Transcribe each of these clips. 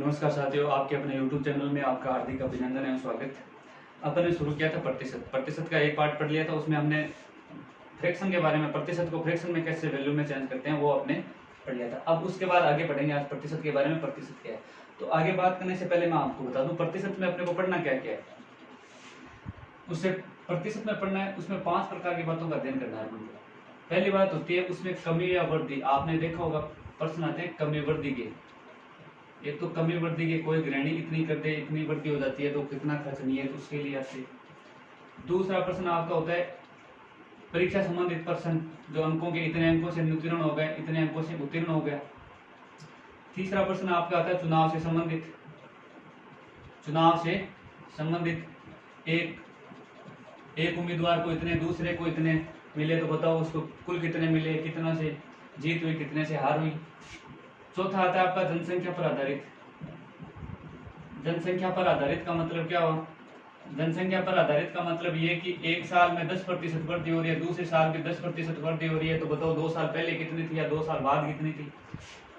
नमस्कार साथियों, आपके अपने YouTube चैनल में आपका हार्दिक अभिनंदन एवं स्वागत। अपन ने शुरू किया था प्रतिशत का एक पार्ट पढ़ लिया था। उसमें हमने फ्रैक्शन के बारे में, प्रतिशत को फ्रैक्शन में कैसे वैल्यू में चेंज करते हैं वो आपने पढ़ लिया था। अब उसके बाद आगे पढ़ेंगे आज प्रतिशत के बारे में। प्रतिशत क्या है, तो आगे बात करने से पहले मैं आपको बता दूं प्रतिशत में अपने को पढ़ना क्या क्या है। उससे प्रतिशत में पढ़ना है, उसमें 5 प्रकार की बातों का अध्ययन करना है। पहली बात होती है उसमें कमी या वृद्धि। आपने देखा होगा प्रश्न आते हैं कमी वृद्धि के। एक तो कमी वृद्धि के, कोई गृहिणी इतनी कर दे, इतनी वृद्धि हो जाती है तो कितना खर्च नहीं है, तो उसके लिए आते। दूसरा प्रश्न आपका होता है परीक्षा संबंधित प्रश्न, जो अंकों के इतने अंकों से उत्तीर्ण हो गए, इतने अंकों से उत्तीर्ण हो गया। तीसरा प्रश्न आपका आता है चुनाव से संबंधित। एक उम्मीदवार को इतने, दूसरे को इतने मिले तो बताओ उसको कुल कितने मिले, कितना से जीत हुई, कितने से हार हुई। चौथा आता है आपका जनसंख्या पर आधारित। जनसंख्या पर आधारित का मतलब क्या हुआ? जनसंख्या पर आधारित का मतलब ये कि एक साल में 10% वृद्धि हो रही है, दूसरे साल भी 10% वृद्धि हो रही है, तो बताओ 2 साल पहले कितनी थी या 2 साल बाद कितनी थी।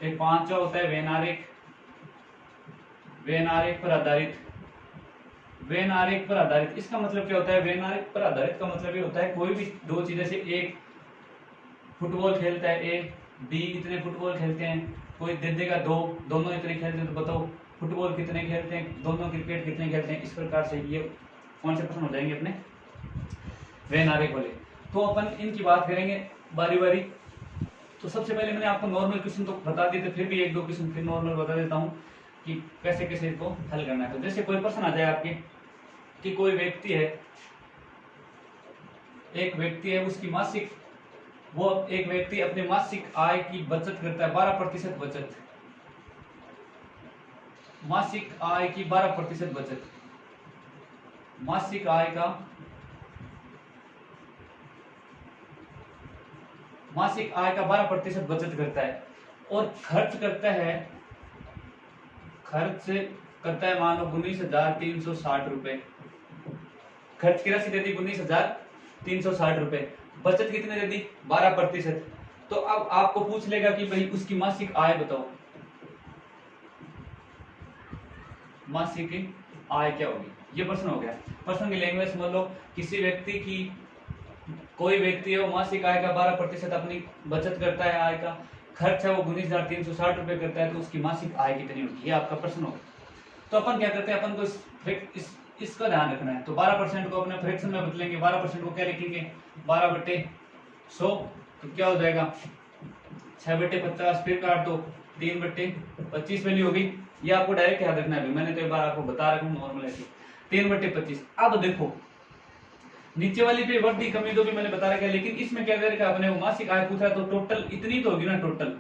एक पांचवा होता है वेन आरेख पर आधारित। वेन आरेख पर आधारित इसका मतलब क्या होता है? वेन आरेख पर आधारित का मतलब ये होता है कोई भी दो चीजें से, एक फुटबॉल खेलता है ए, बी इतने फुटबॉल खेलते हैं, कोई दे देगा दो, दोनों इतने खेलते हैं, तो बताओ फुटबॉल कितने खेलते हैं, दोनों क्रिकेट कितने खेलते हैं। इस प्रकार से ये कौन से प्रश्न हो जाएंगे अपने वेन आरेख वाले। तो अपन इनकी बात करेंगे बारी बारी। तो सबसे पहले मैंने आपको नॉर्मल क्वेश्चन तो बता दिए थे, फिर भी एक दो क्वेश्चन फिर नॉर्मल बता देता हूँ कि कैसे कैसे इसको हल करना है। तो जैसे कोई प्रश्न आ जाए आपके कि कोई व्यक्ति है, एक व्यक्ति है, उसकी मासिक, वो एक व्यक्ति अपने मासिक आय की बचत करता है 12% बचत। मासिक आय की 12% बचत, मासिक आय का 12% बचत करता है और खर्च करता है मान लो 19,360 रुपए। खर्च की राशि दे दी 19,360 रुपए, बचत कितने दे दी? 12%। तो अब आपको पूछ लेगा कि भाई उसकी मासिक आय बताओ, मासिक आय क्या होगी। ये प्रश्न हो गया। प्रश्न की लैंग्वेज समझ लो, किसी व्यक्ति की, कोई व्यक्ति है वो मासिक आय का 12% अपनी बचत करता है, आय का खर्च है वो 19,360 रुपए करता है, तो उसकी मासिक आय कितनी होगी, ये आपका प्रश्न होगा। तो अपन क्या करते हैं, अपन को इसका ध्यान रखना है। तो 12% को अपने फ्रैक्शन में बदलेंगे। 12% को क्या लिखेंगे? 12/100। तो क्या हो जाएगा? 6/50, फिर काट दो 3/25 वैल्यू होगी। ये आपको डायरेक्ट याद रखना है, मैंने तो एक बार आपको बता रखा हूँ नॉर्मल ऐसे 3/25। अब देखो नीचे वाली पे वृद्धि कमी तो भी मैंने बता रखा है, लेकिन इसमें क्या करेगा अपने वो मासिक आय पूछ रहा है, तो टोटल इतनी तो होगी ना, टोटल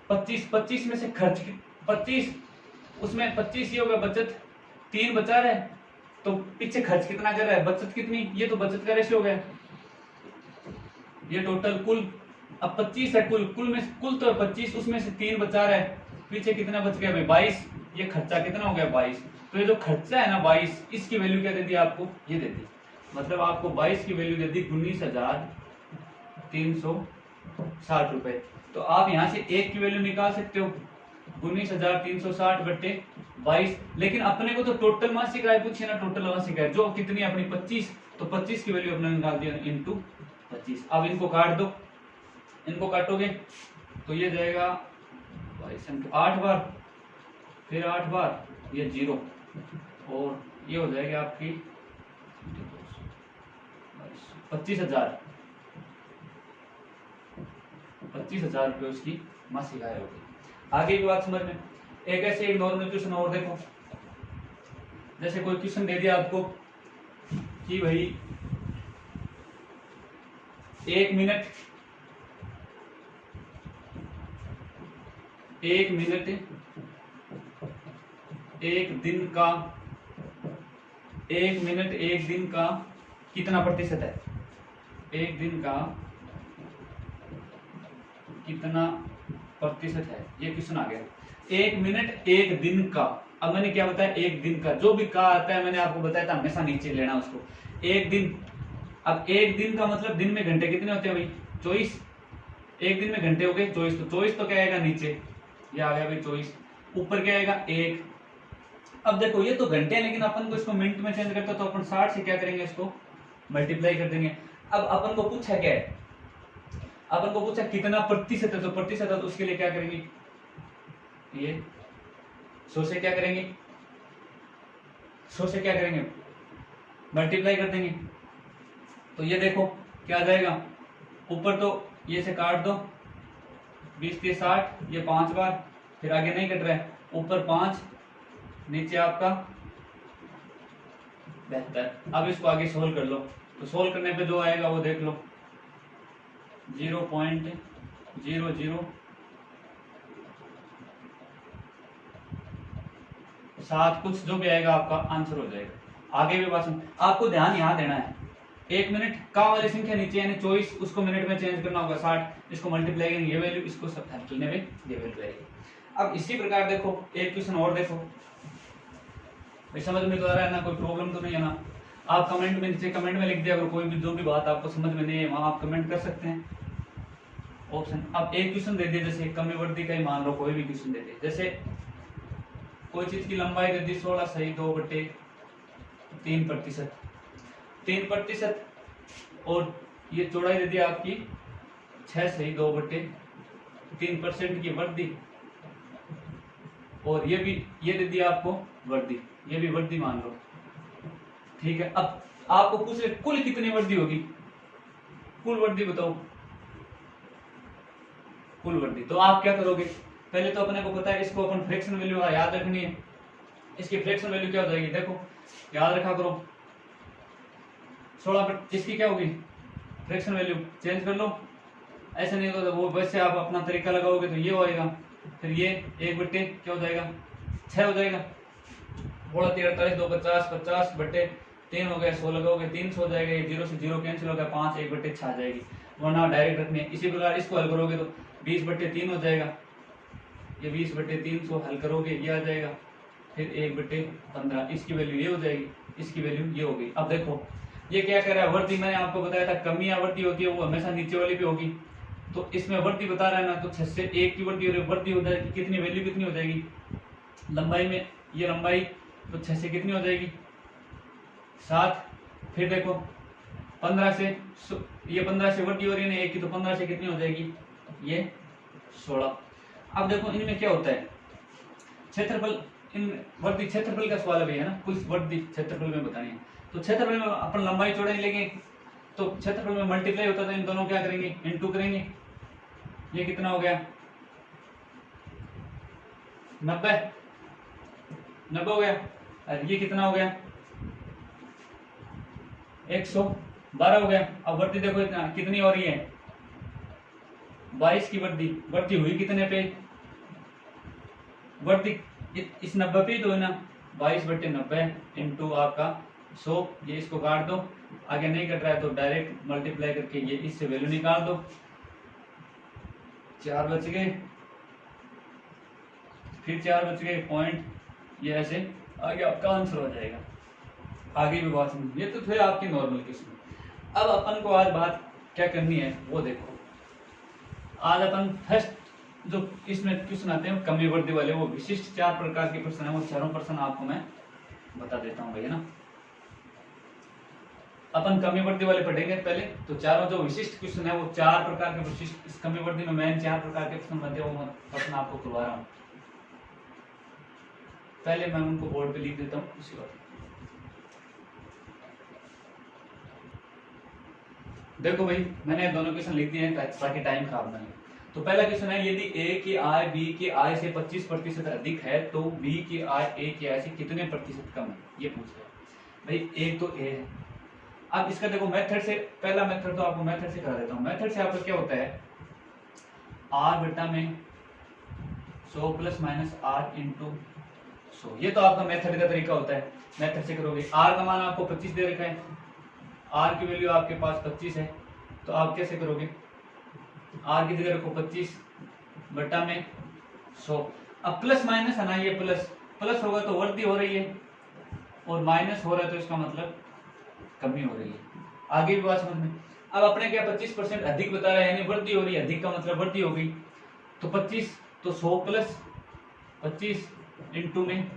25 में से खर्च 25, उसमें 25 ये होगा बचत, 3 बचा रहा है, तो पीछे खर्च कितना कर रहा है, बचत कितनी, ये तो बचत का रेशियो हो गया। ये टोटल कुल, अब 25 है कुल में, कुल तो 25, उसमें से 3 बचा रहा है, पीछे कितना बच गया भाई 22। ये खर्चा कितना हो गया? 22। तो ये जो खर्चा है ना 22, इसकी वैल्यू क्या दे दी आपको? ये दे दी, मतलब आपको 22 की वैल्यू दे दी 19,360 रुपए। तो आप यहाँ से एक की वैल्यू निकाल सकते हो 19,360/22। लेकिन अपने को तो टोटल मासिक आय पूछी ना, टोटल मासिक आय जो कितनी अपनी 25, तो 25 की वैल्यू अपने निकाल दिया इंटू 25। अब इनको काट दो, इनको काटोगे तो ये जाएगा 8 बार, फिर 8 बार, ये 0, और ये हो जाएगा आपकी 25,000 रुपए उसकी मासिक आय होगी। आगे की बात समझ में। एक ऐसे एक नॉर्मल क्वेश्चन और देखो, जैसे कोई क्वेश्चन दे दिया आपको कि भाई 1 मिनट एक दिन का कितना प्रतिशत है? एक दिन का कितना प्रतिशत है, ये क्वेश्चन आ गया। 1 मिनट 1 दिन का। अब मैंने क्या बताया? 1 दिन का, जो भी का आता है मैंने आपको बताया था हमेशा नीचे लेना उसको। 1 दिन, अब 1 दिन का मतलब दिन में घंटे कितने होते हैं भाई? 24। 1 दिन में घंटे हो गए 24, तो 24 तो क्या आएगा नीचे, ये आ गया भाई 24। ऊपर क्या आएगा 1। अब देखो ये तो घंटे हैं, लेकिन अपन को इसको मिनट में चेंज करते तो अपन 60 से क्या करेंगे, इसको मल्टीप्लाई कर देंगे। अब अपन को पूछा क्या है, अपन को पूछा कितना प्रतिशत है, तो प्रतिशत है तो उसके लिए क्या करेंगे, ये 100 से क्या करेंगे, 100 से क्या करेंगे मल्टीप्लाई कर देंगे। तो ये देखो क्या आ जाएगा, ऊपर तो ये से काट दो, 20 के 60, ये 5 बार, फिर आगे नहीं कट रहा है, ऊपर 5, नीचे आपका 72। अब इसको आगे सोल्व कर लो, तो सोल्व करने पे जो आएगा वो देख लो, 0.007 कुछ जो भी आएगा आपका आंसर हो जाएगा। आगे भी बात आपको ध्यान यहाँ देना है, 1 मिनट का वाली संख्या नीचे यानी 24, उसको मिनट में चेंज करना होगा 60, इसको मल्टीप्लाई करेंगे ये वैल्यू, इसको सब्ट्रैक्ट करने में ये वैल्यू आएगी। अब इसी प्रकार देखो एक क्वेश्चन और देखो, भाई समझ में तो आ रहा है ना, कोई प्रॉब्लम तो नहीं है ना। आप कमेंट में नीचे कमेंट में लिख दिया, अगर कोई भी जो भी बात आपको समझ में नहीं है वहां आप कमेंट कर सकते हैं ऑप्शन। अब एक क्वेश्चन दे दिया, जैसे कमी वृद्धि का ही मान लो, कोई भी क्वेश्चन दे दिया, जैसे कोई चीज की लंबाई दे दी 16 सही 2/3%, 3%, और ये चौड़ाई दे दी आपकी 6 सही 2/3% की वृद्धि, और ये भी ये दे दिया आपको वृद्धि, ये भी वृद्धि मान लो, ठीक है। अब आपको पूछ रहे कुल कितनी वृद्धि होगी, कुल वृद्धि बताओ, कुल वृद्धि। तो आप क्या करोगे, पहले तो अपने को पता है इसको अपन फ्रैक्शन वैल्यू याद रखनी है, इसकी फ्रैक्शन वैल्यू क्या हो जाएगी, देखो याद रखा करो 16, इसकी क्या होगी फ्रैक्शन वैल्यू, चेंज कर लो, ऐसा नहीं होगा वो वैसे आप अपना तरीका लगाओगे तो ये होएगा, फिर ये 1/, क्या हो जाएगा 6 हो जाएगा, 48 2 50 50/3 हो गया, 100 लगाओगे 300 हो जाएगा, ये 0 से 0 कैंसिल हो गया, 5 1/6 आ जाएगी, वरना डायरेक्ट रखनी है। इसी प्रकार इसको हल करोगे तो 20/3 हो जाएगा, ये 20/300 हल करोगे ये आ जाएगा, फिर 1/15, इसकी वैल्यू ये हो जाएगी, इसकी वैल्यू ये हो गई। अब देखो ये क्या कर रहा है, वृद्धि मैंने आपको बताया था कमी या वृद्धि होती है वो हमेशा नीचे वाली भी होगी, तो इसमें वृद्धि बता रहा है ना, तो 6 से 1 की वृद्धि हो जाएगी, कितनी वैल्यू कितनी हो जाएगी लंबाई में, ये लंबाई तो 6 से कितनी हो जाएगी 7, फिर देखो 15 से ये 15 से वृद्धि हो रही है ना 1 की, तो 15 से कितनी हो जाएगी ये 16। अब देखो इनमें क्या होता है, क्षेत्रफल, इन वृद्धि क्षेत्रफल का सवाल भी है ना, कुल वृद्धि क्षेत्रफल में बतानी है, तो क्षेत्रफल में अपन लंबाई चौड़ाई लेंगे, तो क्षेत्रफल में मल्टीप्लाई होता है तो इन दोनों क्या करेंगे इनटू करेंगे, ये कितना हो गया 90 हो गया, और ये कितना हो गया 112 हो गया। अब वृद्धि देखो इतना कितनी हो रही है 22 की वृद्धि हुई कितने पे, वृद्धि इस 90 पे तो है ना 22/90 इंटू आपका 100, ये इसको काट दो, आगे नहीं कट रहा है तो डायरेक्ट मल्टीप्लाई करके ये इससे वैल्यू निकाल दो, 4 बच गए, फिर 4 बच गए पॉइंट, ये ऐसे आगे आपका आंसर हो जाएगा। आगे भी बात समझ, ये तो थे आपकी नॉर्मल क्वेश्चन। अब अपन को आज बात क्या करनी है वो देखो, आज अपन फर्स्ट जो इसमें क्वेश्चन आते हैं कमी वृद्धि वाले, वो विशिष्ट 4 प्रकार के प्रश्न है, वो चारों प्रश्न आपको मैं बता देता हूँ भैया ना। अपन कमी वृद्धि वाले पढ़ेंगे पहले, तो चारों जो विशिष्ट क्वेश्चन है वो 4 प्रकार के विशिष्ट, इस कमी वृद्धि में मैं 4 प्रकार के प्रश्न बनते हैं वो प्रश्न आपको करवा रहा हूँ। पहले मैं उनको बोर्ड पे लिख देता हूँ, उसी बात देखो भाई मैंने दोनों क्वेश्चन लिख दिए हैं ताकि टाइम खराब ना हो। तो पहला क्वेश्चन है, यदि ए की आय बी की आय से 25% अधिक है तो बी की आय ए की आय से कितने प्रतिशत कम है, ये पूछ रहे हैं भाई। एक तो ए है, अब इसका देखो मेथड से, पहला मेथड तो आपको मेथड से करा देता हूँ। मेथड से आपका क्या होता है, आर बटा में 100 प्लस माइनस आर इंटू 100, ये तो आपका मेथड का तरीका होता है। मेथड से करोगे, आर का मान आपको 25 दे रखा है, आर की वैल्यू आपके पास 25 है, तो आप कैसे करोगे, आर की जगह रखो 25 बटा में 100। अब प्लस माइनस है ना, ये प्लस प्लस होगा तो वृद्धि हो रही है, और माइनस हो रहा है तो इसका मतलब कमी हो रही है। आगे भी बात समझ में। अब अपने क्या 25% अधिक बता रहा है, यानी वृद्धि हो रही है, अधिक का मतलब वृद्धि हो गई, तो 25 तो 100 प्लस 25 इंटू में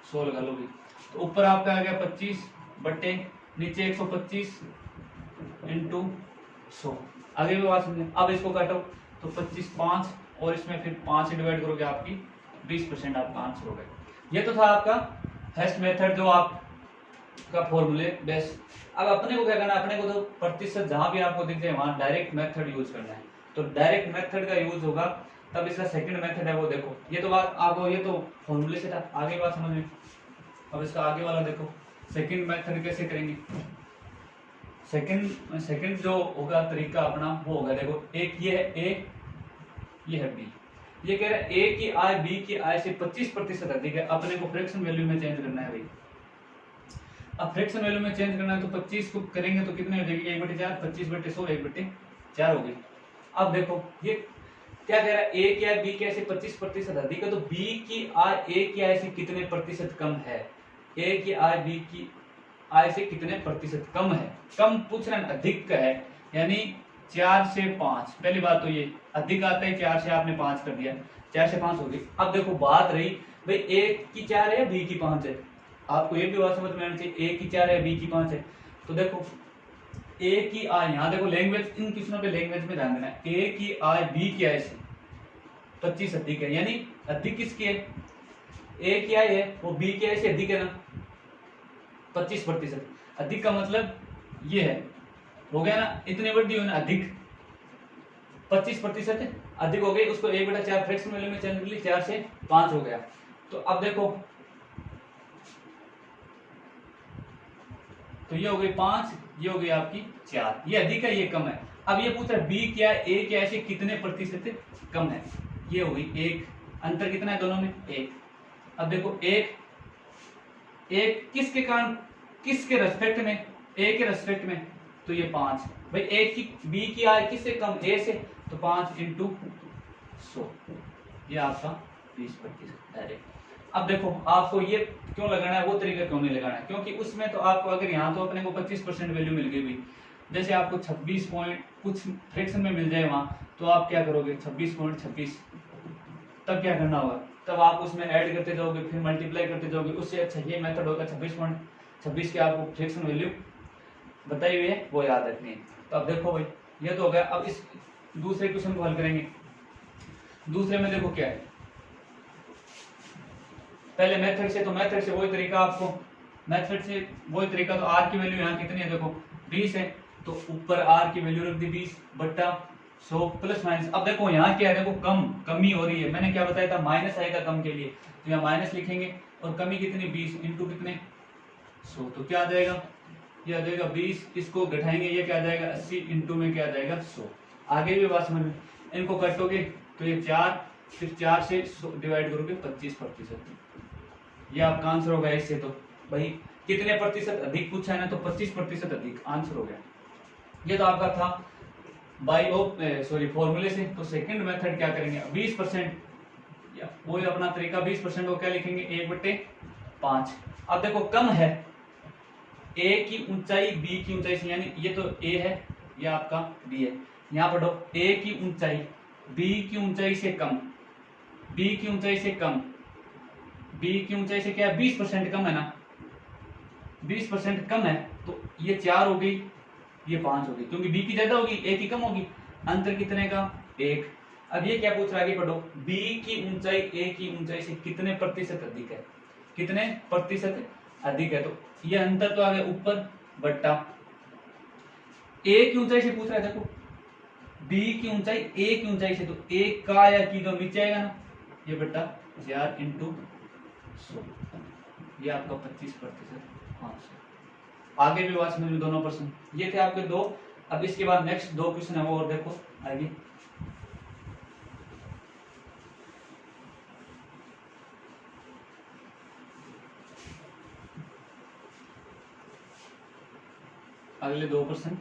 100 लगा लोगे तो ऊपर आपका आ गया 25 बटे नीचे 125 इंटू 100। आगे भी बात समझे। अब इसको काटो तो 25 5 और इसमें फिर 5 से डिवाइड करोगे आपकी 20% आपका आंसर हो गया। ये तो था आपका फर्स्ट मेथड जो आप का फॉर्मूले बेस। अब अपने को क्या करना है, अपने को तो प्रतिशत जहां भी आपको दिख जाए वहां डायरेक्ट मेथड यूज करना है। तो डायरेक्ट मेथड का यूज होगा तब इसका सेकंड मेथड है वो देखो। ये तो बात आपको ये तो फॉर्मूले से था, आगे बात समझ में। अब इसका आगे वाला देखो सेकंड मेथड कैसे करेंगे। सेकंड जो होगा तरीका अपना वो होगा देखो, एक ये है ए, ये है बी। ये कह रहा है ए की आय बी की आय से 25% अधिक है, अपने को फ्रैक्शन वैल्यू में चेंज करना है भाई। अब फ्रैक्शन वैल्यू में चेंज करना है तो 25 को करेंगे तो कितने हो जाएगी 1/4, 25/100 1/4 होगी। अब देखो ये क्या कह रहा है, ए की आय बी की आय से 25% अधिक है, तो बी की आय ए की आय से कितने प्रतिशत कम है। ए की आय बी की आय से कितने प्रतिशत कम है, कम पूछ रहे हैं, अधिक का है, यानी 4 से 5। पहली बात तो ये अधिक आता है 4 से, आपने 5 कर दिया, 4 से 5 हो गई। अब देखो बात रही भाई ए की 4 है या बी की 5 है, आपको ये भी बात समझ में आनी चाहिए, ए की 4 है बी की 5 है। तो देखो ए की आय, यहाँ देखो लैंग्वेज, इन क्वेश्चनों पे लैंग्वेज में ध्यान देना है। ए की आय बी की आय से 25 अधिक है, यानी अधिक किसकी है, ए की आय है वो बी की आय से अधिक है ना 25%। अधिक का मतलब ये है, हो गया ना, इतनी बड़ी हो ना, अधिक 25% अधिक हो गई, उसको 1/4 फ्रैक्शन वैल्यू में चेंज कर ली, 4 से 5 हो गया। तो अब देखो तो ये हो गई 5, ये हो गई आपकी 4, ये अधिक है ये कम है। अब ये पूछ रहा है बी क्या है ए क्या है कितने प्रतिशत कम है, ये हो गई 1, अंतर कितना है दोनों में 1। अब देखो एक किसके कारण, किसके रेस्पेक्ट में, ए के रेस्पेक्ट में, तो ये 5 भाई, ए की बी की आय किससे कम, ए से, तो 5 इंटू 100, ये आपका 20% डायरेक्ट। अब देखो आपको ये क्यों लगाना है, वो तरीका क्यों नहीं लगाना है, क्योंकि उसमें तो आपको अगर यहाँ तो अपने को 25% वैल्यू मिल गई भाई, जैसे आपको 26 पॉइंट कुछ फ्रैक्शन में मिल जाए वहां, तो आप क्या करोगे 26.26, तब क्या करना होगा, तब आप उसमें ऐड करते जाओगे, फिर मल्टीप्लाई करते जाओगे। उससे अच्छा ये मेथड होगा 26.26 के आपको फ्रैक्शन वैल्यू बताई हुई है वो याद रखनी है। तो अब देखो भाई ये तो हो गया। अब इस दूसरे क्वेश्चन को हल करेंगे। दूसरे में देखो क्या है, पहले मेथड से, तो मेथड से वही तरीका, आपको मेथड से वही तरीका, तो आर की वैल्यू यहाँ कितनी है देखो 20 है, तो ऊपर आर की वैल्यू रख दी 20/100 प्लस माइनस। अब देखो यहाँ क्या है, देखो कमी हो रही है, मैंने क्या बताया था माइनस आएगा कम के लिए, तो यहाँ माइनस लिखेंगे, और कमी कितनी 20 इंटू कितने 100, तो क्या आ जाएगा, ये आ जाएगा 20, इसको घटाएंगे ये क्या आ जाएगा 80 इंटू में क्या आ जाएगा 100। आगे भी बात समझ में, इनको काटोगे तो ये 4, फिर 4 से डिवाइड करोगे 25%, ये आपका आंसर होगा। इससे तो भाई कितने प्रतिशत अधिक पूछा है ना, तो 25% अधिक आंसर हो गया। ये तो आपका था बाई ऑफ फॉर्मूले से। तो सेकंड मेथड क्या करेंगे, 20%, या वही अपना तरीका 20% को क्या लिखेंगे 1/5। अब देखो कम है ए की ऊंचाई बी की ऊंचाई से, यानी ये तो ए है, ये आपका बी है, यहाँ पढ़ो ए की ऊंचाई बी की ऊंचाई से कम, बी की ऊंचाई से कम, बी की ऊंचाई से क्या है 20% कम है ना, 20% कम है, तो ये 4 हो गई, ये 5 हो गई, क्योंकि बी की ज्यादा होगी ए की कम होगी, अंतर कितने का 1। अब ये क्या पूछ रहा है, आगे पढ़ो, बी की ऊंचाई ए की ऊंचाई से कितने प्रतिशत अधिक है, कितने प्रतिशत अधिक है, तो ये अंतर तो आ गया ऊपर बट्टा ए की ऊंचाई से पूछ रहा है, देखो बी की ऊंचाई ए की ऊंचाई से, तो ए का या की तो नीचे आएगा ना, ये बट्टा 4 इंटू 100, ये आपका 25% आंसर। आगे भी बात समझ में, दोनों प्रश्न ये थे आपके दो। अब इसके बाद नेक्स्ट 2 क्वेश्चन है वो और देखो आगे। अगले 2 प्रश्न,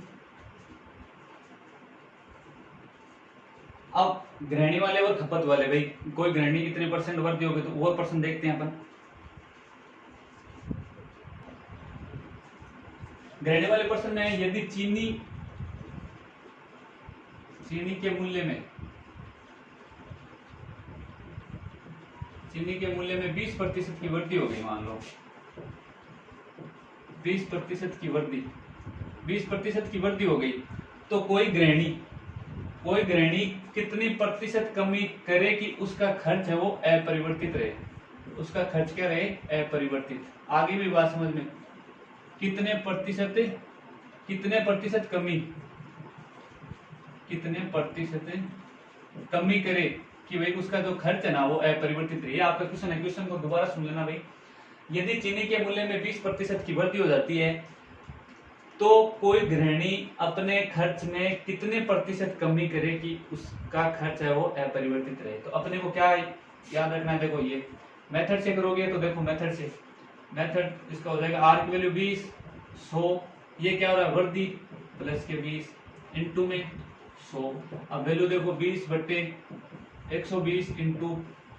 अब गृहिणी वाले और खपत वाले, भाई कोई गृहिणी कितने परसेंट वर्ती होगी, तो वो प्रश्न देखते हैं अपन। गृहिणी वाले प्रश्न में यदि चीनी के मूल्य में चीनी के मूल्य में 20% की वृद्धि हो गई, मान लो 20% की वृद्धि, 20% की वृद्धि हो गई, तो कोई गृहिणी कितनी प्रतिशत कमी करे कि उसका खर्च है वो अपरिवर्तित रहे, उसका खर्च क्या रहे, अपरिवर्तित। आगे भी बात समझ में, कितने प्रतिशत कमी करे कि भाई उसका जो खर्च है ना वो अपरिवर्तित रहे। आपका क्वेश्चन है, क्वेश्चन को दोबारा सुन लेना भाई। यदि चीनी के मूल्य में 20% की वृद्धि हो जाती है तो कोई गृहिणी अपने खर्च में कितने प्रतिशत कमी करे कि उसका खर्च है वो अपरिवर्तित रहे। तो अपने को क्या याद रखना है, देखो ये मेथड से करोगे तो देखो मेथड इसका हो जाएगा आर की वैल्यू 20, 100, ये क्या हो रहा है वृद्धि प्लस के 20 इंटू में 100। अब वैल्यू देखो 20/120 इंटू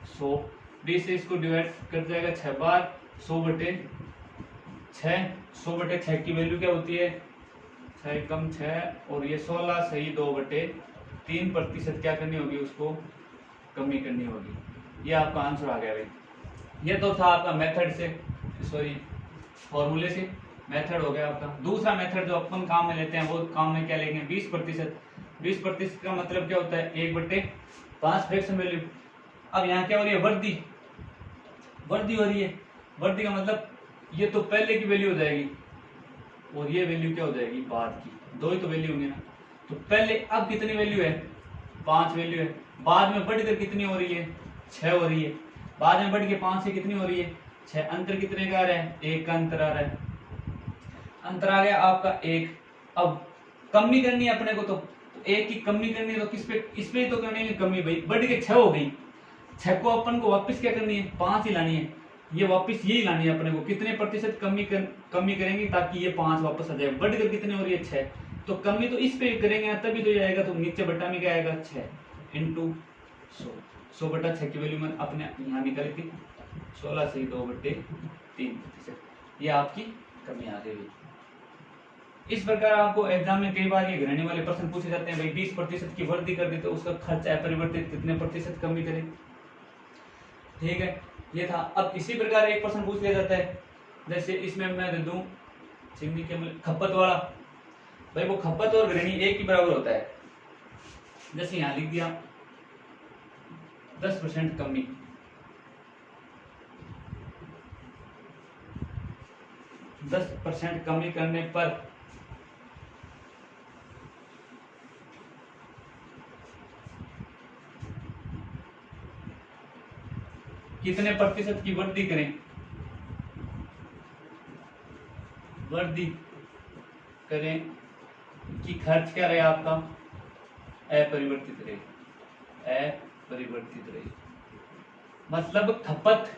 100, 20 से इसको डिवाइड कर जाएगा 6 बार, 100/6, 100/6 की वैल्यू क्या होती है 6 कम 6 और ये 16 सही 2/3% क्या करनी होगी, उसको कमी करनी होगी। ये आपका आंसर आ गया भाई। ये तो था आपका मेथड से, सॉरी फॉर्मूले से, मेथड हो गया आपका। दूसरा मेथड जो अपन काम में लेते हैं वो काम में क्या लेंगे 20%। 20% का मतलब क्या होता है 1/5 फ्रैक्शन वैल्यू। अब यहाँ क्या हो रही है वृद्धि हो रही है, वृद्धि का मतलब ये तो पहले की वैल्यू हो जाएगी और ये वैल्यू क्या हो जाएगी बाद की, दो ही तो वैल्यू होंगी ना। तो पहले अब कितनी वैल्यू है 5 वैल्यू है, बाद में बढ़कर कितनी हो रही है 6 हो रही है, बाद में बढ़ के 5 से कितनी हो रही है 6, अंतर कितने का आ रहा है 1 का अंतर आ रहा है, अंतर आ गया आपका 1। अब कमी करनी है अपने को, तो 1 की कमी करनी है तो किस पे, इस पे तो करनी है कमी भाई, बढ़ के 6 हो गई, 6 को अपन को वापस क्या करनी है 5 ही लानी है, ये वापस यही लानी है अपने को। कितने प्रतिशत कमी करेंगे ताकि ये 5 वापस आ जाए, बढ़कर कितने हो रही है 6, तो कमी तो इस पे करेंगे तभी तो ये आएगा, तो नीचे बटा में क्या आएगा 6 इंटू 100/6 की वैल्यू मैंने अपने यहाँ निकाली थी 16 से 2/3%, ये आपकी कमी आ गई। इस प्रकार आपको एग्जाम में कई बार ये गृहिणी वाले प्रश्न पूछे जाते हैं, भाई 20% की वृद्धि कर दी तो उसका खर्च अपरिवर्तित कितने प्रतिशत कमी करें, ठीक है ये था। अब इसी प्रकार एक प्रश्न पूछ लिया जाता है, जैसे इसमें मैं दे दूं चीनी के खपत वाला, भाई वो खपत और गृहिणी एक ही बराबर होता है। जैसे यहां लिख दिया 10% कमी, 10% कमी करने पर कितने प्रतिशत की वृद्धि करें, कि खर्च क्या रहे आपका अपरिवर्तित रहे। मतलब खपत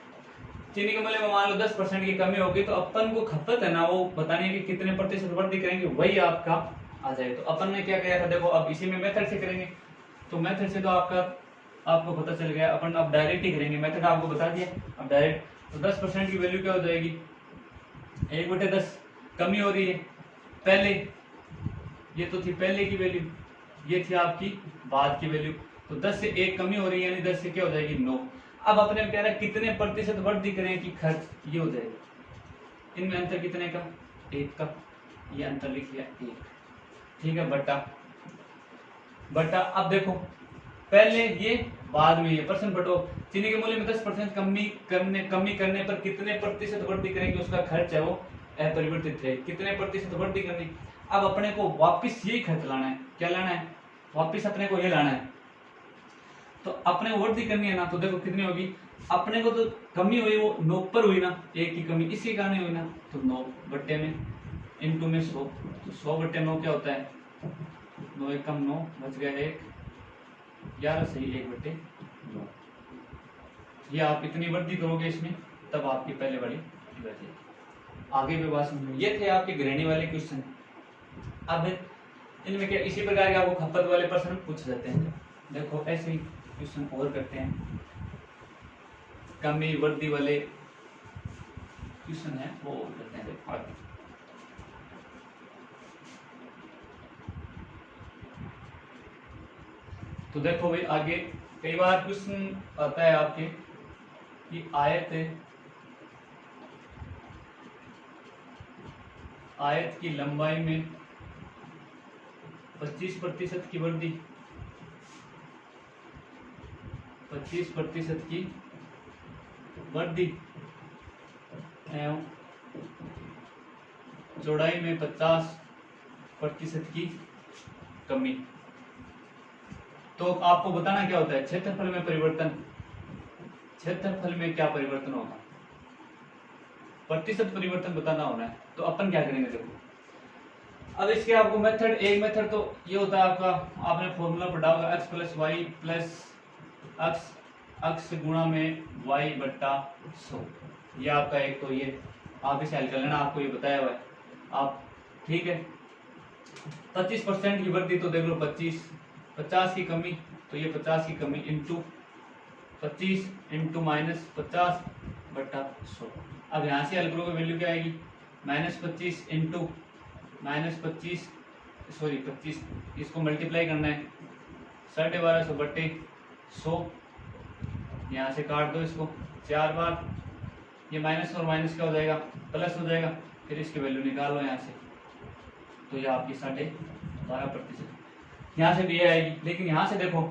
चीनी के मूल्य में मान लो 10% की कमी होगी तो अपन को खपत है ना वो बतानी है कि कितने प्रतिशत वृद्धि करेंगे, वही आपका आ जाए। तो अपन ने क्या किया था देखो, अब इसी में मेथड से करेंगे, तो मेथड से तो आपको पता चल गया, अपन अब डायरेक्ट ही करेंगे, मेथड आपको बता दिया। अब डायरेक्ट तो 10% की वैल्यू क्या हो जाएगी 1/10, कमी हो रही है पहले, ये तो थी पहले की वैल्यू, ये थी आपकी बाद की वैल्यू, तो 10 से 1 कमी हो रही है, यानी 10 से क्या हो जाएगी 9। अब अपने कह रहा है कितने प्रतिशत वृद्धि करें कि खर्च ये हो जाएगा, इनमें अंतर कितने का 1 का, ये अंतर लिख लिया 1, ठीक है बटा। अब देखो पहले ये बाद में ये प्रश्न बटो, चीनी के मूल्य में 10% कमी करने पर कितने प्रतिशत वृद्धि करेंगे, उसका खर्च है वो अपरिवर्तित है, कितने प्रतिशत वृद्धि करनी। अब अपने को वापस यही खर्च लाना है, क्या लाना है वापस अपने को ये लाना है, तो अपने को वृद्धि करनी है ना, तो देखो कितनी होगी, अपने को तो कमी हुई वो 9 पर हुई ना, 1 की कमी इसी कारण हुई ना, तो 9 बट्टे में इंटू में 100, तो 100/9 क्या होता है 9 1 कम 9 बच गया 1, 11 सही 1/9। ये आप इतनी वृद्धि करोगे इसमें तब आपकी पहले वाली बचेगी। आगे भी बात समझो, ये थे आपके गृहिणी वाले क्वेश्चन। अब इनमें क्या इसी प्रकार के आपको खपत वाले प्रश्न पूछ जाते हैं। देखो ऐसे ही क्वेश्चन और करते हैं, कमी वृद्धि वाले क्वेश्चन है वो और करते हैं। देखो आगे तो देखो भाई आगे कई बार क्वेश्चन आता है आपके कि आयत की लंबाई में 25% की वृद्धि, 25% की वृद्धि एवं चौड़ाई में 50% की कमी। तो आपको बताना क्या होता है, क्षेत्रफल में परिवर्तन, क्षेत्रफल में क्या परिवर्तन होगा, प्रतिशत परिवर्तन बताना होना है। तो अपन क्या करेंगे, देखो अब इसके आपको मेथड, एक मेथड तो ये होता है आपका, आपने फॉर्मूला पढ़ा होगा x plus y plus x गुणा में y बट्टा 100, ये आपका एक, तो ये आप इसे हल कर लेना, आपको ये बताया हुआ है आप, ठीक है। 25% की वृद्धि तो देख लो 25, 50 की कमी तो ये 50 की कमी इंटू 25 इंटू माइनस 50 बट्टा 100। अब यहाँ से हल करोगे वैल्यू क्या आएगी, -25 इंटू -25 सॉरी 25, इसको मल्टीप्लाई करना है 1250 बट्टे 100, यहाँ से काट दो इसको 4 बार, ये माइनस और माइनस क्या हो जाएगा, प्लस हो जाएगा, फिर इसकी वैल्यू निकालो यहाँ से, तो ये आपकी 12.5%, यहाँ से भी ये आएगी। लेकिन यहाँ से देखो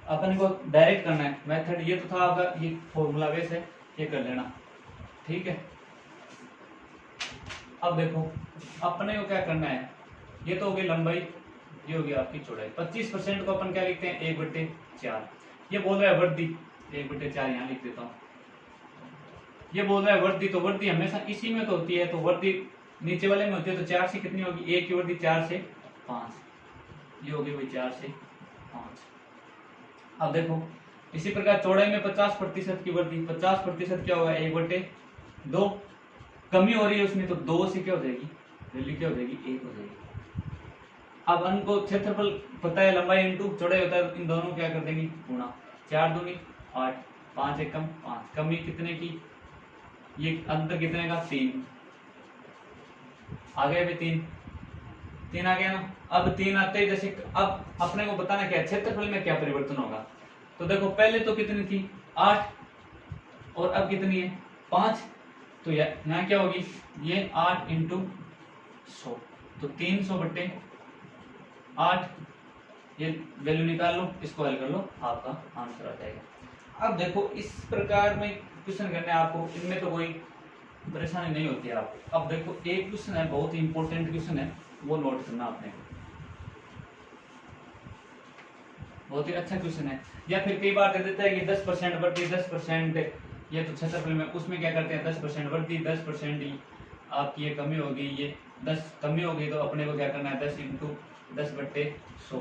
अपन को डायरेक्ट करना है मेथड, ये तो था आपका, ये फॉर्मूला बेस है, ये कर लेना, ठीक है। अब देखो अपने को क्या करना है, ये तो हो गई लंबाई, ये होगी आपकी चौड़ाई। 25% को अपन क्या लिखते हैं, 1/4, ये बोल रहा है वृद्धि, 1/4 यहाँ लिख देता हूँ। ये बोल रहा है वृद्धि, तो वृद्धि हमेशा इसी में तो होती है, तो वृद्धि नीचे वाले में होती है, तो 4 से कितनी होगी, 1 की वृद्धि 4 से 5, ये होगी वही 4 से 5। अब देखो इसी प्रकार चौड़ाई में 50% की वृद्धि, 50% क्या होगा, 1/2, कमी हो रही है उसमें, तो 2 से क्या हो जाएगी वैल्यू, क्या हो जाएगी, 1 हो जाएगी। अब उनको क्षेत्रफल पता है, लंबाई इंटू चौड़ाई होता है, इन दोनों क्या कर देंगे गुणा, 4 दूनी 8, 5 एकम 5, कमी कितने की, ये अंतर कितने का, 3, आ गया भी 3 आ गया ना। अब 3 आते ही जैसे, अब अपने को बताना क्या है, क्षेत्रफल में क्या परिवर्तन होगा। तो देखो पहले तो कितनी थी 8, और अब कितनी है 5, तो यहाँ क्या होगी, ये 8 इंटू 100, तो 300 बट्टे 8, ये वैल्यू निकाल लो, इसको हल कर लो, आपका आंसर आ जाएगा। अब देखो इस प्रकार में क्वेश्चन करने आपको, इनमें तो कोई परेशानी नहीं होती है आपको। अब देखो एक क्वेश्चन है, बहुत ही इंपॉर्टेंट क्वेश्चन है, वो नोट करना आपने, बहुत ही अच्छा क्वेश्चन है। या फिर कई बार दे देता है कि 10% वृद्धि, 10%, ये तो क्षेत्रफल में, उसमें क्या करते हैं 10% वृद्धि, 10% आपकी ये कमी होगी, ये 10 कमी होगी, तो अपने को क्या करना है 10 इंटू 10/100,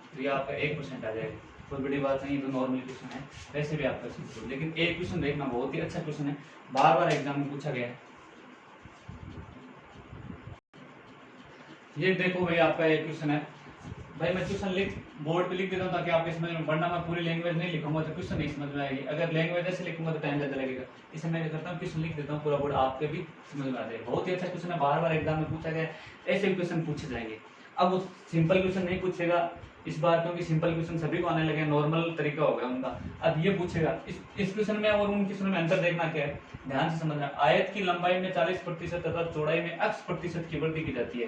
तो ये आपका 1% आ जाएगा। कोई बड़ी बात नहीं, तो नॉर्मल क्वेश्चन है, वैसे भी आप कर सकते हो। लेकिन एक क्वेश्चन देखना, बहुत ही अच्छा क्वेश्चन है, बार बार एग्जाम में पूछा गया है। ये देखो भाई आपका एक क्वेश्चन है, भाई मैं क्वेश्चन बोर्ड पे लिख देता हूँ ताकि आपके समझ में, वरना मैं पूरी लैंग्वेज नहीं लिखूंगा तो क्वेश्चन नहीं समझ में आएगी। अगर लैंग्वेज ऐसे लिखूंगा तो टाइम ज़्यादा लगेगा, इसलिए मैं करता हूँ क्वेश्चन लिख देता हूँ, पूरा बोर्ड आपके भी समझ में आ जाएगा। बहुत ही अच्छा क्वेश्चन है, बार बार एग्जाम में पूछा गया है, ऐसे भी क्वेश्चन पूछे जाएंगे। अब वो सिंपल क्वेश्चन नहीं पूछेगा इस बार, क्योंकि सिंपल क्वेश्चन सभी को आने लगे, नॉर्मल तरीका हो गया उनका। अब ये पूछेगा इस क्वेश्चन में और उन क्वेश्चन में अंतर देखना क्या है, ध्यान से समझना। आयत की लंबाई में 40% तथा चौड़ाई में 80% की वृद्धि की जाती है,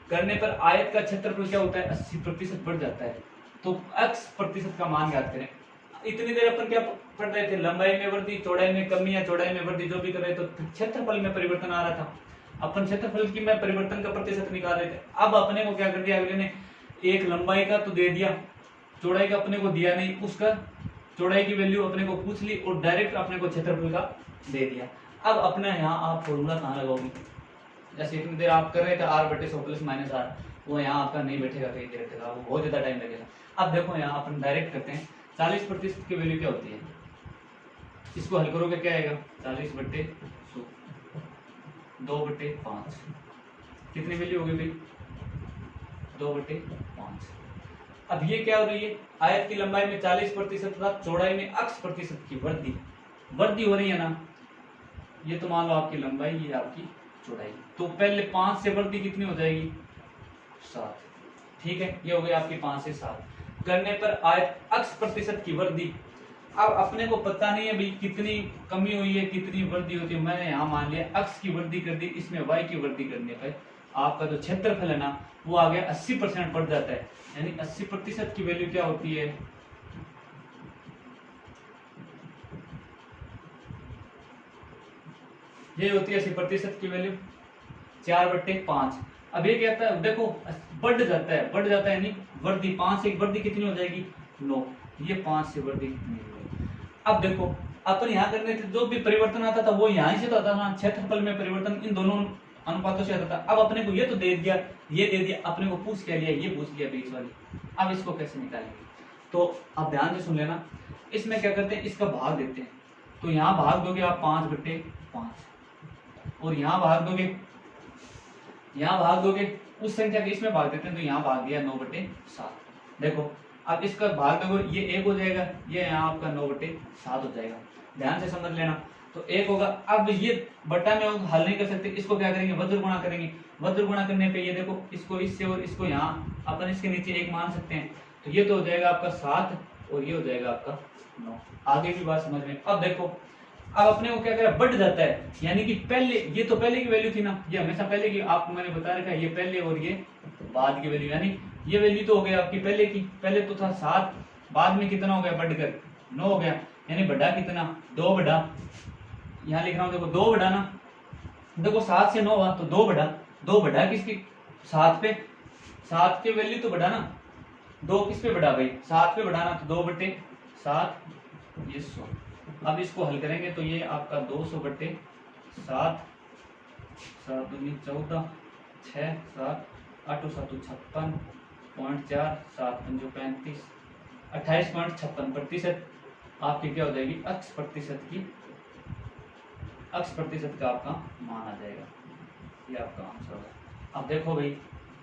करने पर आयत का क्षेत्रफल क्या होता है, 80% बढ़ जाता है। तो x% का मान ज्ञात करें। इतनी देर अपन क्या पढ़ रहे थे, लंबाई में वृद्धि, चौड़ाई में कमी या चौड़ाई में वृद्धि, जो भी कर रहे थे, तो क्षेत्रफल में परिवर्तन आ रहा था, अपन क्षेत्रफल की में परिवर्तन का प्रतिशत निकाल रहे थे। अब अपने को क्या कर दिया अगले ने, एक लंबाई का तो दे दिया, चौड़ाई का अपने को दिया नहीं, उसका चौड़ाई की वैल्यू अपने को पूछ ली और डायरेक्ट अपने को क्षेत्रफल का दे दिया। अब अपने यहाँ आप फॉर्मूला कहाँ लगाओगे, जैसे इतनी देर आप कर रहे थे r/100 + -r, वो यहाँ आपका नहीं बैठेगा, कहीं देर तक वो बहुत ज्यादा टाइम लगेगा। अब देखो यहाँ अपन डायरेक्ट करते हैं, 40% की वैल्यू क्या होती है, इसको हल करोगे क्या आएगा, 40/100 2/5, कितनी वैल्यू होगी भाई, 2/5। अब ये क्या हो रही है, आयत की लंबाई में 40% तथा चौड़ाई में 80% की वृद्धि हो रही है ना। ये तो मान लो आपकी लंबाई, ये आपकी चौड़ाई, तो पहले 5 से वृद्धि कितनी हो जाएगी, 7, ठीक है, ये हो गई आपकी 5 से 7। करने पर आयत 80% की वृद्धि, अब अपने को पता नहीं है भाई कितनी कमी हुई है कितनी वृद्धि होती है। मैंने यहाँ मान लिया x की वृद्धि कर दी, इसमें y की वृद्धि करने पर आपका जो क्षेत्रफल है ना वो आ गया 80% बढ़ जाता है। यानी 80% की वैल्यू क्या होती है, ये होती है 80% की वैल्यू 4/5। अब ये कहता है देखो बढ़ जाता है यानी वृद्धि 5 से वृद्धि कितनी हो जाएगी 9, ये 5 से वृद्धि कितनी हो जाएगी। अब देखो अपन यहाँ करने थे जो भी परिवर्तन आता था वो यहाँ से तो आता था, क्षेत्रफल में परिवर्तन इन दोनों अनुपातों से आता था। अब अपने को ये तो दे दिया, ये दे दिया, अपने को पूछ क्या लिया, ये पूछ लिया बीच वाली। अब इसको कैसे निकालेंगे, तो आप ध्यान से सुन लेना। इसमें क्या करते हैं, इसका भाग देते हैं। तो यहाँ भाग दोगे आप 5/5 और यहाँ भाग दोगे उस संख्या के, इसमें भाग देते हैं। तो यहाँ भाग दिया 9/7। देखो अब इसका भाग दोगे ये 1 हो जाएगा, ये यहाँ आपका 9/7 हो जाएगा। ध्यान से समझ लेना। तो 1 होगा। अब ये बट्टा में हल नहीं कर सकते, इसको क्या करेंगे, वज्र गुणा करेंगे। वज्र गुणा करने पे ये देखो इसको इससे और इसको यहाँ अपन इसके नीचे 1 मान सकते हैं। तो ये तो हो जाएगा आपका 7 और ये हो जाएगा आपका 9। आगे की बात समझ में। अब देखो अब अपने को क्या करा, बढ़ जाता है, यानी कि पहले ये तो पहले की वैल्यू थी ना, ये हमेशा पहले की, आपको मैंने बता रखा है ये पहले और ये बाद की वैल्यू। यानी ये वैल्यू तो हो गया आपकी पहले की, पहले तो था 7, बाद में कितना हो गया बढ़कर 9 हो गया। यानी बढ़ा कितना 2 बढ़ा, यहाँ लिख रहा हूँ देखो 2 बढ़ा ना, देखो 7 से 9 हुआ तो 2 बढ़ा किसकी 7 पे, 7 के वैल्यू तो बढ़ा ना, 2 किस पे बढ़ा भाई 7 पे बढ़ा ना, तो 2/7 ये 100। अब इसको हल करेंगे तो ये आपका 200/7, 7 दूनी 14, 6 7 8 7 56.4, 7 5 35, 28.56% आपकी क्या हो जाएगी अक्ष प्रतिशत का आपका मान आ जाएगा। ये आपका आंसर होगा। अब देखो भाई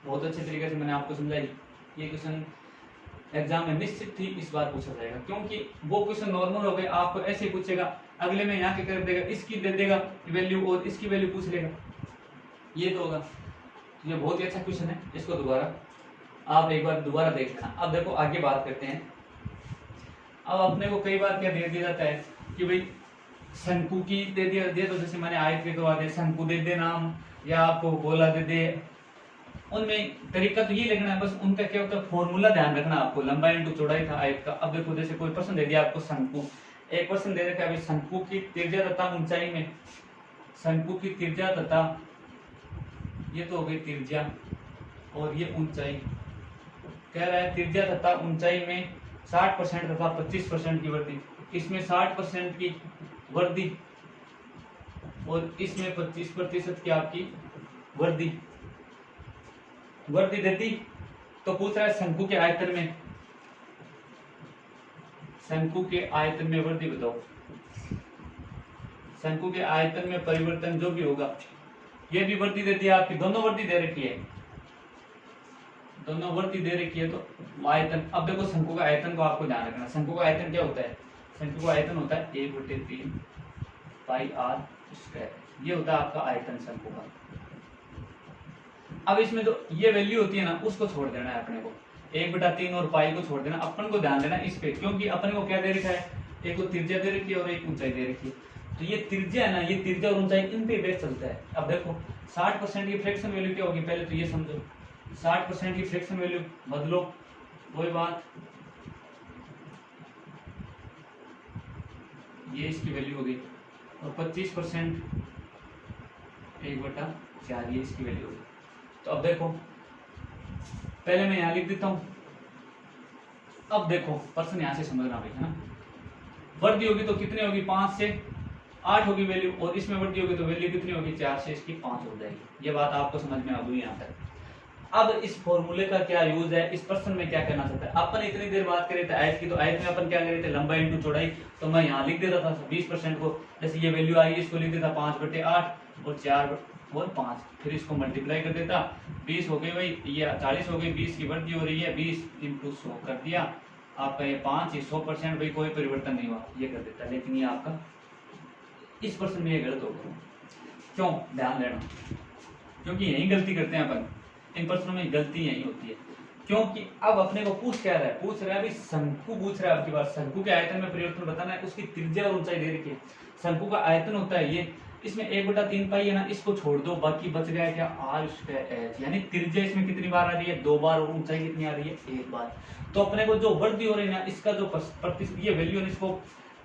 बहुत अच्छे तरीके से मैंने आपको समझाई। ये क्वेश्चन एग्जाम में निश्चित ही इस बार पूछा जाएगा, क्योंकि वो क्वेश्चन नॉर्मल हो गए, आपको ऐसे पूछेगा, अगले में यहाँ के कर देगा, इसकी दे देगा वैल्यू और इसकी वैल्यू पूछ लेगा, ये तो होगा। ये बहुत ही अच्छा क्वेश्चन है, इसको दोबारा आप एक बार दोबारा देख लेना। अब देखो आगे बात करते हैं। अब अपने को कई बार क्या दे दिया जाता है कि भाई शंकु की दे दो, जैसे मैंने आयत के दो शंकु दे दे नाम, या आपको गोला दे दे। उनमें तरीका तो ये लिखना है, बस उनका क्या होता है फॉर्मूला ध्यान रखना आपको, लंबाई इंटू चौड़ाई था आयत का। अब देखो जैसे कोई प्रश्न दे दिया आपको शंकु, एक प्रश्न दे रखा है शंकु की त्रिज्या तथा ऊंचाई में, शंकु की त्रिज्या तथा, ये तो हो गई त्रिज्या और ये ऊंचाई, कह रहा है त्रिज्या तथा ऊंचाई में 60% तथा 25% की वृद्धि। इसमें 60% की वृद्धि और इसमें 25% की आपकी वृद्धि देती। तो पूछ रहा है शंकु के आयतन में वृद्धि बताओ। शंकु के आयतन में परिवर्तन जो भी होगा, ये भी वृद्धि देती है आपकी, दोनों वृद्धि दे रखी है, तो आयतन। अब देखो शंकु का आयतन को आपको ध्यान रखना। शंकु का आयतन क्या होता है, शंकु का आयतन होता है 1/3 πr², ये होता है आपका आयतन शंकु का। अब इसमें जो ये वैल्यू होती है ना उसको छोड़ देना है अपने को, 1/3 और पाई को छोड़ देना। अपन को ध्यान देना इस पे, क्योंकि अपने को क्या दे रखा है, एक को त्रिज्या दे रखी है और एक ऊंचाई दे रखी है। तो ये त्रिज्या है ना, ये त्रिज्या और ऊंचाई इन पे बेस चलता है। अब देखो 60% की फ्रैक्शन वैल्यू क्या होगी, पहले तो ये समझो, 60% की फ्रैक्शन वैल्यू बदलो, वही बात, ये इसकी वैल्यू होगी, और 25% 1/4 ये इसकी वैल्यू होगी। तो अब देखो पहले मैं यहां लिख देता हूं। अब देखो प्रश्न यहां से समझना भाई, है ना। वृद्धि होगी तो कितनी होगी, 5 से 8 होगी वैल्यू, और इसमें वृद्धि होगी तो वैल्यू कितनी होगी, 4 से इसकी 5 हो जाएगी। ये बात आपको समझ में आ गई यहाँ तक। अब इस फॉर्मूले का क्या यूज है, इस प्रश्न में क्या करना चाहता है। अपन इतनी देर बात करे थे आयत की, तो आयत में अपन क्या करे थे, लंबाई इंटू चौड़ाई। तो मैं यहाँ लिख देता था 20% को, जैसे ये वैल्यू आई इसको लिख देता 5/8 और 4 और 5, फिर इसको मल्टीप्लाई कर देता, 20 हो गई भाई, ये 40 हो गई, 20 की वृद्धि हो रही है, 20 × 100 कर दिया आपका, ये 5, ये 100% भाई, कोई परिवर्तन नहीं हुआ, ये कर देता। लेकिन ये आपका इस प्रश्न में ये गलत होगा। क्यों, ध्यान देना, क्योंकि यही गलती करते हैं अपन, इन प्रश्नों में गलती यही होती है। क्योंकि अब अपने को पूछ क्या रहा है, पूछ रहा है अभी शंकु पूछ रहा है आपकी बात, शंकु के आयतन में परिवर्तन बताना है, उसकी त्रिज्या और ऊंचाई दे रखी है। शंकु का आयतन होता है ये, इसमें 1/3 पाई है ना, इसको छोड़ दो, बाकी बच गया क्या आर स्क्वायर एच, यानी त्रिज्या इसमें कितनी बार आ रही है 2 बार, और ऊंचाई कितनी आ रही है 1 बार। तो अपने को जो वृद्धि हो रही है ना, इसका जो प्रतिशत ये वैल्यू है, इसको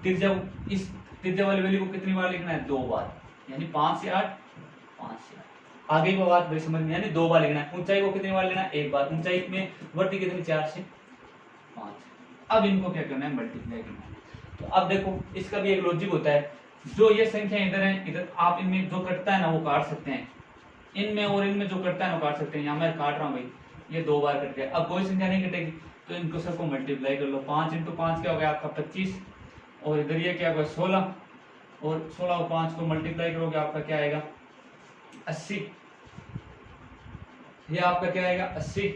त्रिज्या, इस त्रिज्या वाली वैल्यू को कितनी बार लिखना है 2 बार, यानी 5 से 8, 5 से 8। आगे की बात भाई समझ में, यानी 2 बार लिखना है। ऊंचाई को कितनी बार लेना है 1 बार, ऊंचाई में वृद्धि कितनी 4 से 5। अब इनको क्या करना है मल्टीप्लाई करना है। तो अब देखो इसका भी एक लॉजिक होता है, जो ये संख्या इधर है, इधर आप इनमें जो कटता है ना वो काट सकते हैं, इनमें और इनमें जो कटता है ना वो काट सकते हैं। यहाँ मैं काट रहा हूँ भाई, ये 2 बार कट गया, अब कोई संख्या नहीं कटेगी, तो इनको सबको मल्टीप्लाई कर लो। 5 × 5 क्या हो गया आपका 25, और इधर ये क्या होगा 16, और 16 और 5 को मल्टीप्लाई करोगे आपका क्या आएगा 80, ये आपका क्या आएगा 80।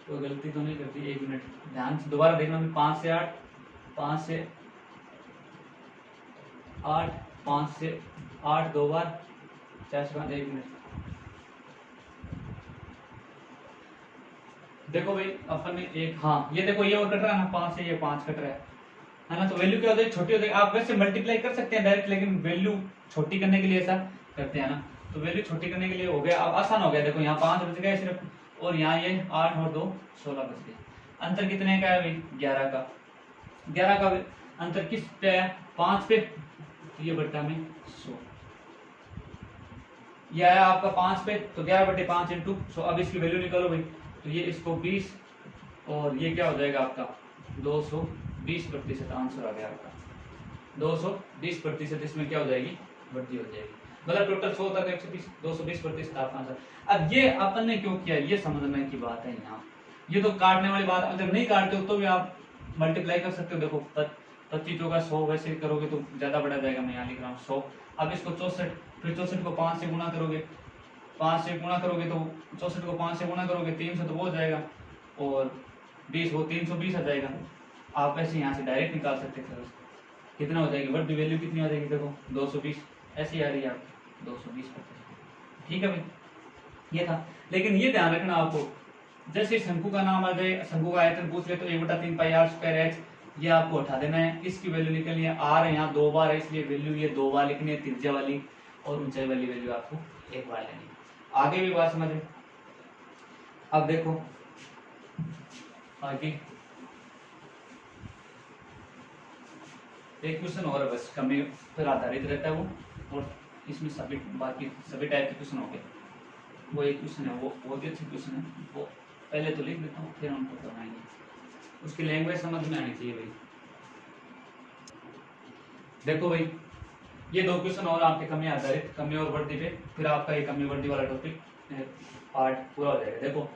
तो गलती तो नहीं करती, 1 मिनट ध्यान से दोबारा देखना। 5 से 8, 5 से 8, 5 से 8 2 बार, 4 से 5, 1 मिनट। देखो भाई अपन ने एक, हाँ ये देखो ये और कट रहा है ना, 5 से ये 5 कट रहा है ना, तो वैल्यू क्या होती है छोटी होती है। आप वैसे मल्टीप्लाई कर सकते हैं डायरेक्ट, लेकिन वैल्यू छोटी करने के लिए ऐसा करते हैं ना, तो वैल्यू छोटी करने के लिए हो गया, अब आसान हो गया। देखो यहाँ 5 बच गया सिर्फ, और यहाँ ये 8 और 2 16 बच गया। अंतर कितने का है भाई 11 का, 11 का अंतर किस पे है 5 पे, तो ये बट्टा में 100, ये आया आपका 5 पे, तो 11/5 × 100। अब इसकी वैल्यू निकालो भाई, तो ये इसको 20, और ये क्या हो जाएगा आपका 220% आंसर आ गया आपका 220%। इसमें क्या हो जाएगी वृद्धि हो जाएगी, मतलब टोटल 100 होता है 120, 220% आपका आंसर। अब ये अपन ने क्यों किया ये समझने की बात है यहाँ, ये तो काटने वाली बात, अगर नहीं काटते हो तो भी आप मल्टीप्लाई कर सकते हो। देखो 25 होगा 100, वैसे करोगे तो ज्यादा बढ़ा जाएगा, मैं यहाँ लिख रहा हूँ 100। अब इसको 64, फिर 64 को 5 से गुणा करोगे, 5 से गुणा करोगे तो 64 को 5 से गुणा करोगे 300, तो वो हो जाएगा, और 20 वो 320 आ जाएगा। आप ऐसे यहाँ से डायरेक्ट निकाल सकते थे, कितना हो जाएगी वृद्धि वैल्यू कितनी आ जाएगी, देखो 220 ऐसी आ रही है आपकी 220%। ठीक है भाई, ये था। लेकिन ये ध्यान रखना आपको, जैसे शंकु का नाम आ जाए, शंकु का आयतन पूछ ले, तो 1/3 पाई r स्क्वायर एच, ये आपको उठा देना है। इसकी वैल्यू निकलनी है r है यहाँ 2 बार है, इसलिए वैल्यू ये 2 बार लिखनी है त्रिज्या वाली, और ऊंचाई वाली वैल्यू आपको 1 बार लेनी है। आगे भी बात समझे। अब देखो आगे एक क्वेश्चन और है बस, कमी पर आधारित रहता है वो, और इसमें सभी बाकी सभी टाइप के क्वेश्चन हो गए। वो एक क्वेश्चन है, वो बहुत ही अच्छी क्वेश्चन है, वो पहले तो लिख देता हूँ फिर उनको बनाएंगे, उसकी लैंग्वेज समझ में आनी चाहिए भाई। देखो भाई ये 2 क्वेश्चन और आपके कमी आधारित, कमी और वृद्धि पे, फिर आपका ये कमी वृद्धि वाला टॉपिक पार्ट पूरा हो जाएगा। देखो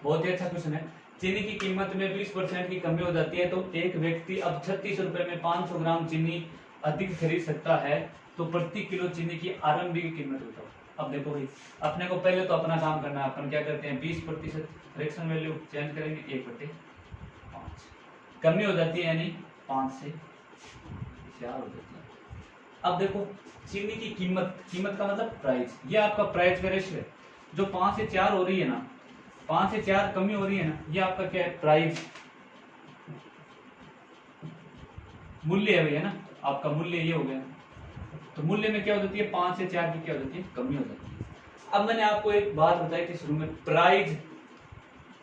बहुत ही अच्छा क्वेश्चन है। चीनी की कीमत में 20% की कमी हो जाती है, तो एक व्यक्ति अब 36 रुपए में 500 ग्राम चीनी अधिक खरीद सकता है, तो प्रति किलो चीनी की आरंभिक कीमत बताओ। अब देखो भाई अपने को पहले तो अपना काम करना है, अपन क्या करते हैं 20% फ्रैक्शन वैल्यू चेंज करेंगे 1/5, कमी हो जाती है यानी 5 से 4 हो जाती है। अब देखो चीनी की कीमत, कीमत का मतलब प्राइस, ये आपका प्राइस का रेशियो है, जो 5 से 4 हो रही है ना, 5 से 4 कमी हो रही है ना, ये आपका क्या है प्राइस, मूल्य है भैया ना, आपका मूल्य ये हो गया। तो मूल्य में क्या हो जाती है 5 से 4 की क्या हो जाती है कमी हो जाती है। अब मैंने आपको एक बात बताई थी शुरू में, प्राइस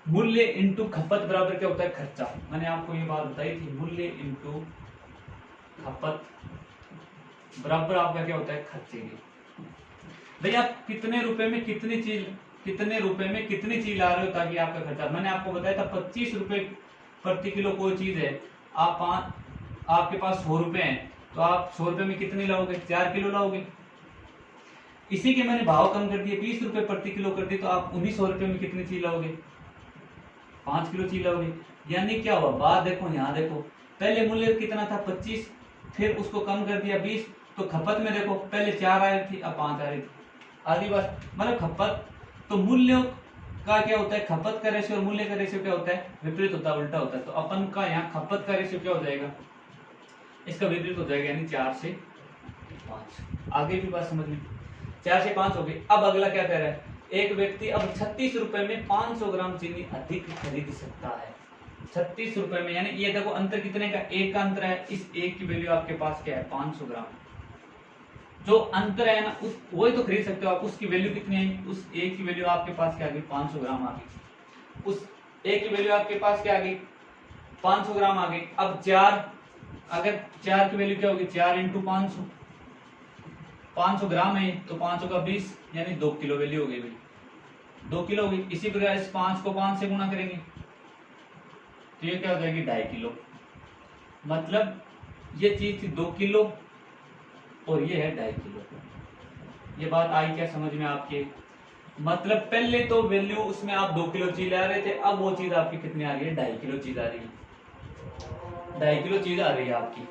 मूल्य इंटू खपत बराबर क्या होता है खर्चा। मैंने आपको ये बात बताई थी, मूल्य इंटू खपत बराबर आपका क्या होता है खर्चे की। भैया आप कितने रुपए में कितनी चीज ला रहे हो ताकि आपका खर्चा, मैंने आपको बताया था 25 रुपए प्रति किलो कोई चीज है, आपके पास 100 रुपए हैं, तो आप 100 रुपए में कितनी लाओगे 4 किलो लाओगे। इसी के मैंने भाव कम कर दिए 20 रुपए प्रति किलो कर दिए, तो आप 1900 रुपए में कितनी चीज लाओगे 5 किलो चीज लाओगे। यानी क्या हुआ बात देखो, यहाँ देखो पहले मूल्य कितना था 25, फिर उसको कम कर दिया 20, तो खपत में देखो पहले 4 आ रही थी अब 5 आ रही थी, आधी बात मतलब खपत। तो मूल्य का क्या होता है खपत का रेशियो और मूल्य का रेशियो क्या होता है विपरीत होता है, उल्टा होता है। तो अपन का यहाँ खपत का रेशियो क्या हो जाएगा इसका विपरीत हो जाएगा, यानी 4 से 5। आगे भी बात समझ में 4 से 5 हो गई। अब अगला क्या कह रहा है एक व्यक्ति अब 36 रुपए में 500 ग्राम चीनी अधिक खरीद सकता है। 36 रुपए में, यानी ये देखो अंतर कितने का, एक का अंतर है। इस एक की वैल्यू आपके पास क्या है, 500 ग्राम। जो अंतर है ना, उस वही तो खरीद सकते हो आप। उसकी वैल्यू कितनी है, उस एक की वैल्यू आपके पास क्या आ गई, 500 ग्राम आ गई। उस एक की वैल्यू आपके पास क्या आ गई, 500 ग्राम आ गई। अब 4, अगर 4 की वैल्यू क्या होगी, 4 इंटू 500, 500 ग्राम है तो 500 का 20, यानी 2 किलो वैल्यू हो गई भाई, 2 किलो होगी। इसी प्रकार इस 5 को 5 से गुणा करेंगे तो ये क्या हो जाएगी, 2.5 किलो। मतलब ये चीज थी 2 किलो और ये है 2.5 किलो। ये बात आई क्या समझ में आपके? मतलब पहले तो वैल्यू उसमें आप 2 किलो चीज ला रहे थे, अब वो चीज आपकी कितनी आ रही है, 2.5 किलो चीज आ रही है। 2.5 किलो चीज आ रही है आपकी।